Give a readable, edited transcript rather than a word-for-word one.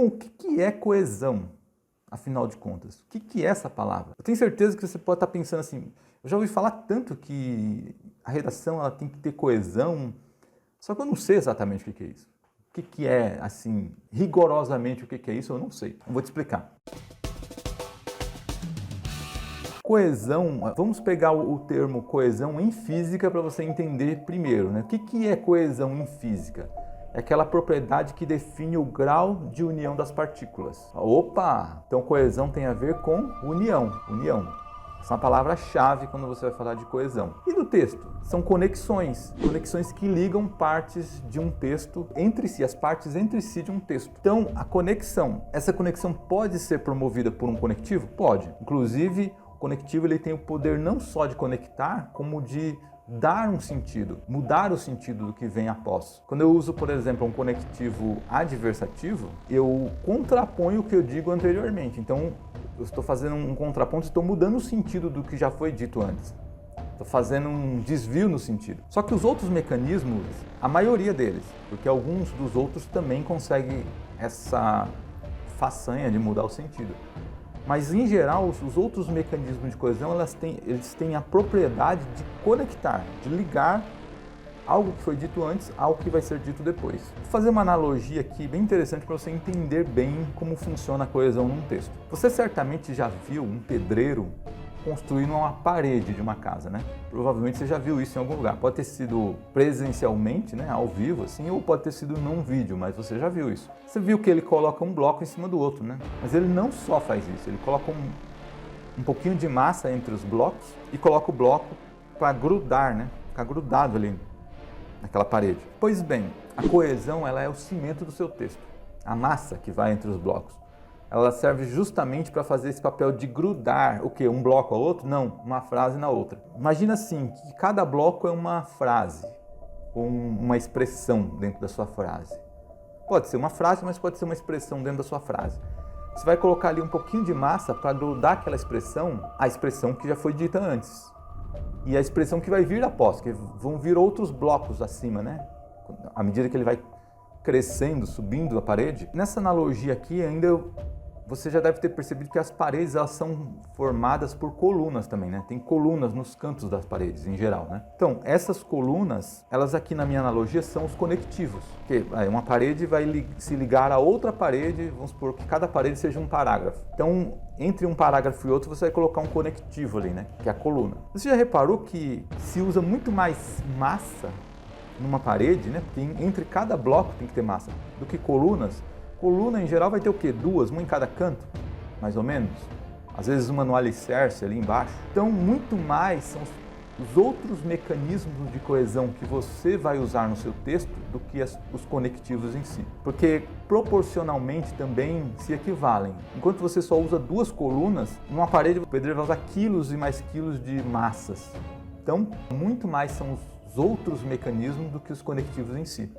Bom, o que é coesão, afinal de contas? O que é essa palavra? Eu tenho certeza que você pode estar pensando assim, eu já ouvi falar tanto que a redação ela tem que ter coesão, só que eu não sei exatamente o que é isso. O que é, assim, rigorosamente o que é isso, eu não sei. Eu vou te explicar. Coesão, vamos pegar o termo coesão em física para você entender primeiro, né? O que é coesão em física? É aquela propriedade que define o grau de união das partículas. Opa! Então coesão tem a ver com união. Essa é uma palavra-chave quando você vai falar de coesão. E no texto? São conexões que ligam partes de um texto entre si, as partes entre si de um texto. Então, essa conexão pode ser promovida por um conectivo? Pode. Inclusive, o conectivo ele tem o poder não só de conectar, como de dar um sentido, mudar o sentido do que vem após. Quando eu uso, por exemplo, um conectivo adversativo, eu contraponho o que eu digo anteriormente. Então, eu estou fazendo um contraponto, estou mudando o sentido do que já foi dito antes. Estou fazendo um desvio no sentido. Só que os outros mecanismos, a maioria deles, porque alguns dos outros também conseguem essa façanha de mudar o sentido. Mas, em geral, os outros mecanismos de coesão, eles têm a propriedade de conectar, de ligar algo que foi dito antes ao que vai ser dito depois. Vou fazer uma analogia aqui bem interessante para você entender bem como funciona a coesão num texto. Você certamente já viu um pedreiro construindo uma parede de uma casa, né? Provavelmente você já viu isso em algum lugar. Pode ter sido presencialmente, né, ao vivo, assim, ou pode ter sido num vídeo, mas você já viu isso. Você viu que ele coloca um bloco em cima do outro, né? Mas ele não só faz isso, ele coloca um pouquinho de massa entre os blocos e coloca o bloco para grudar, né? Ficar grudado ali naquela parede. Pois bem, a coesão ela é o cimento do seu texto. A massa que vai entre os blocos. Ela serve justamente para fazer esse papel de grudar o quê? Um bloco ao outro? Não, uma frase na outra. Imagina assim, que cada bloco é uma frase, ou uma expressão dentro da sua frase. Pode ser uma frase, mas pode ser uma expressão dentro da sua frase. Você vai colocar ali um pouquinho de massa para grudar aquela expressão, a expressão que já foi dita antes. E a expressão que vai vir após, que vão vir outros blocos acima, né? À medida que ele vai crescendo, subindo a parede. Nessa analogia aqui, ainda você já deve ter percebido que as paredes elas são formadas por colunas também, né? Tem colunas nos cantos das paredes, em geral, né? Então, essas colunas, elas aqui na minha analogia são os conectivos. Que uma parede vai se ligar a outra parede, vamos supor que cada parede seja um parágrafo. Então, entre um parágrafo e outro, você vai colocar um conectivo ali, né? Que é a coluna. Você já reparou que se usa muito mais massa numa parede, né? Porque entre cada bloco tem que ter massa, do que colunas. Coluna, em geral, vai ter o quê? Duas, uma em cada canto, mais ou menos. Às vezes uma no alicerce ali embaixo. Então, muito mais são os outros mecanismos de coesão que você vai usar no seu texto do que os conectivos em si. Porque, proporcionalmente, também se equivalem. Enquanto você só usa duas colunas, numa parede o pedreiro vai usar quilos e mais quilos de massas. Então, muito mais são os outros mecanismos do que os conectivos em si.